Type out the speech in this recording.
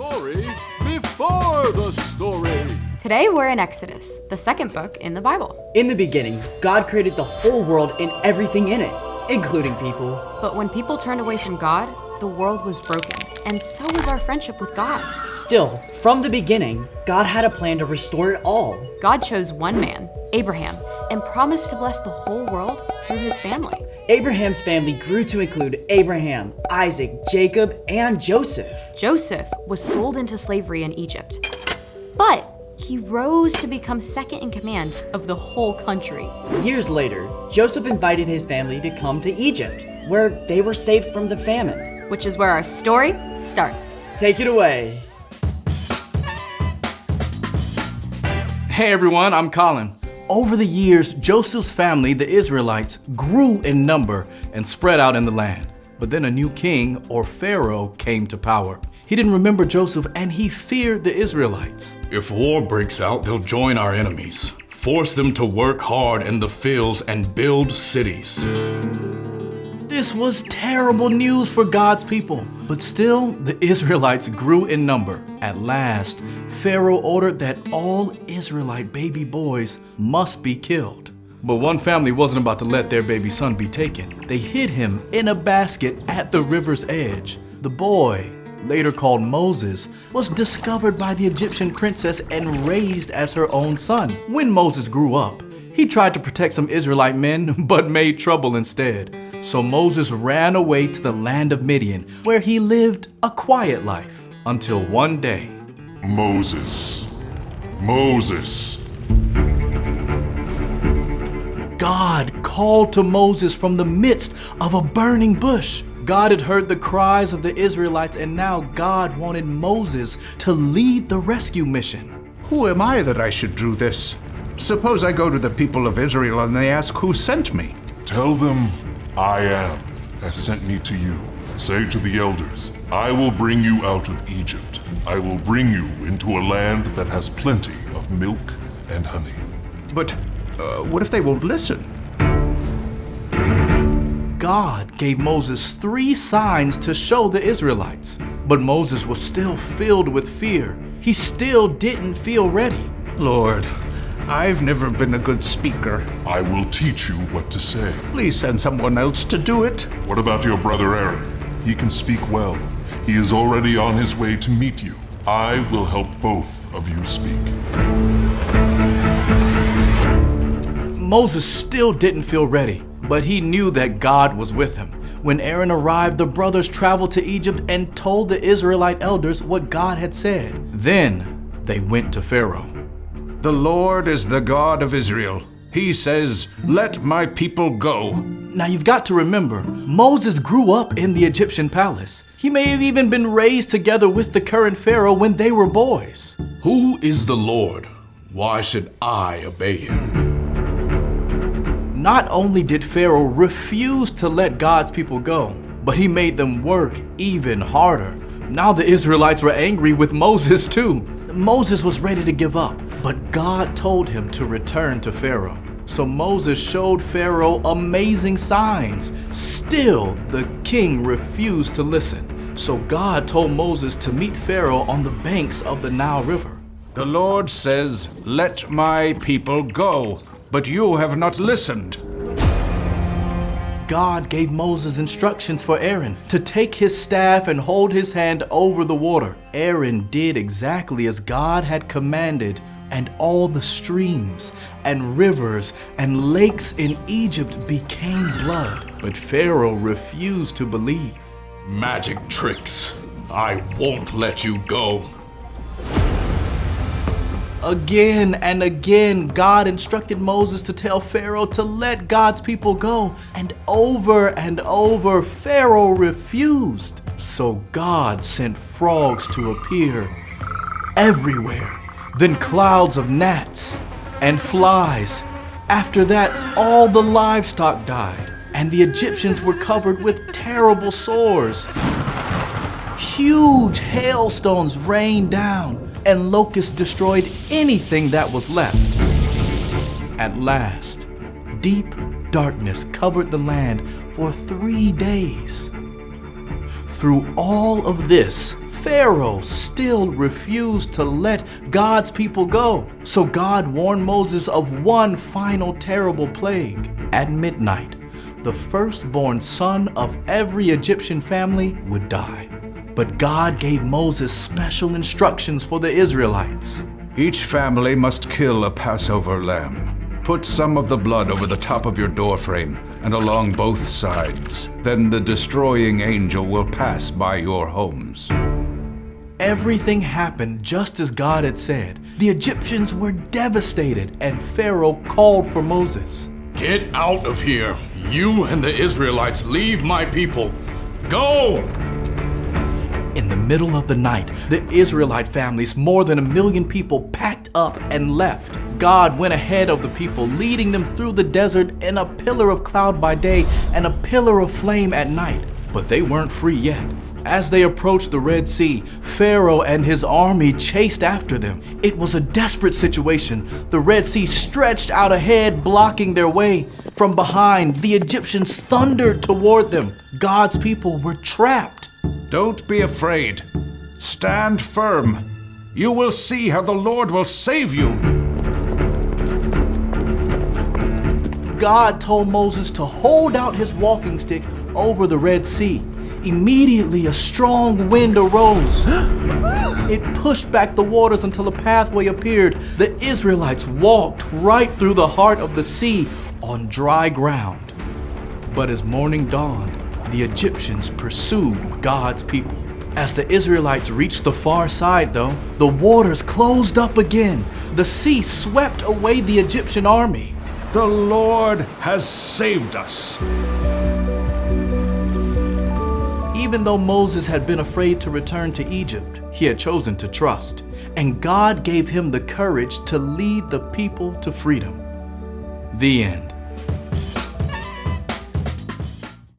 story before the story. Today we're in Exodus, the second book in the Bible. In the beginning, God created the whole world and everything in it, including people. But when people turned away from God, the world was broken, and so was our friendship with God. Still, from the beginning, God had a plan to restore it all. God chose one man, Abraham, and promised to bless the whole world through his family. Abraham's family grew to include Abraham, Isaac, Jacob, and Joseph. Joseph was sold into slavery in Egypt, but he rose to become second in command of the whole country. Years later, Joseph invited his family to come to Egypt, where they were saved from the famine. Which is where our story starts. Take it away. Hey everyone, I'm Colin. Over the years, Joseph's family, the Israelites, grew in number and spread out in the land. But then a new king, or Pharaoh, came to power. He didn't remember Joseph and he feared the Israelites. If war breaks out, they'll join our enemies. Force them to work hard in the fields and build cities. This was terrible news for God's people. But still, the Israelites grew in number. At last, Pharaoh ordered that all Israelite baby boys must be killed. But one family wasn't about to let their baby son be taken. They hid him in a basket at the river's edge. The boy, later called Moses, was discovered by the Egyptian princess and raised as her own son. When Moses grew up, he tried to protect some Israelite men, but made trouble instead. So Moses ran away to the land of Midian, where he lived a quiet life, until one day. Moses. God called to Moses from the midst of a burning bush. God had heard the cries of the Israelites, and now God wanted Moses to lead the rescue mission. Who am I that I should do this? Suppose I go to the people of Israel and they ask who sent me. Tell them, I am has sent me to you. Say to the elders, I will bring you out of Egypt. I will bring you into a land that has plenty of milk and honey. But what if they won't listen? God gave Moses 3 signs to show the Israelites, but Moses was still filled with fear. He still didn't feel ready. Lord, I've never been a good speaker. I will teach you what to say. Please send someone else to do it. What about your brother Aaron? He can speak well. He is already on his way to meet you. I will help both of you speak. Moses still didn't feel ready, but he knew that God was with him. When Aaron arrived, the brothers traveled to Egypt and told the Israelite elders what God had said. Then they went to Pharaoh. The Lord is the God of Israel. He says, let my people go. Now you've got to remember, Moses grew up in the Egyptian palace. He may have even been raised together with the current Pharaoh when they were boys. Who is the Lord? Why should I obey him? Not only did Pharaoh refuse to let God's people go, but he made them work even harder. Now the Israelites were angry with Moses too. Moses was ready to give up, but God told him to return to Pharaoh. So Moses showed Pharaoh amazing signs. Still, the king refused to listen. So God told Moses to meet Pharaoh on the banks of the Nile River. The Lord says, let my people go, but you have not listened. God gave Moses instructions for Aaron to take his staff and hold his hand over the water. Aaron did exactly as God had commanded, and all the streams and rivers and lakes in Egypt became blood. But Pharaoh refused to believe. Magic tricks. I won't let you go. Again and again, God instructed Moses to tell Pharaoh to let God's people go. And over, Pharaoh refused. So God sent frogs to appear everywhere. Then clouds of gnats and flies. After that, all the livestock died, and the Egyptians were covered with terrible sores. Huge hailstones rained down, and locusts destroyed anything that was left. At last, deep darkness covered the land for 3 days. Through all of this, Pharaoh still refused to let God's people go. So God warned Moses of one final terrible plague. At midnight, the firstborn son of every Egyptian family would die. But God gave Moses special instructions for the Israelites. Each family must kill a Passover lamb. Put some of the blood over the top of your doorframe and along both sides. Then the destroying angel will pass by your homes. Everything happened just as God had said. The Egyptians were devastated, and Pharaoh called for Moses. Get out of here. You and the Israelites, leave my people. Go! In the middle of the night, the Israelite families, more than 1 million people, packed up and left. God went ahead of the people, leading them through the desert in a pillar of cloud by day and a pillar of flame at night. But they weren't free yet. As they approached the Red Sea, Pharaoh and his army chased after them. It was a desperate situation. The Red Sea stretched out ahead, blocking their way. From behind, the Egyptians thundered toward them. God's people were trapped. Don't be afraid. Stand firm. You will see how the Lord will save you. God told Moses to hold out his walking stick over the Red Sea. Immediately, a strong wind arose. It pushed back the waters until a pathway appeared. The Israelites walked right through the heart of the sea on dry ground. But as morning dawned, the Egyptians pursued God's people. As the Israelites reached the far side, though, the waters closed up again. The sea swept away the Egyptian army. The Lord has saved us. Even though Moses had been afraid to return to Egypt, he had chosen to trust, and God gave him the courage to lead the people to freedom. The end.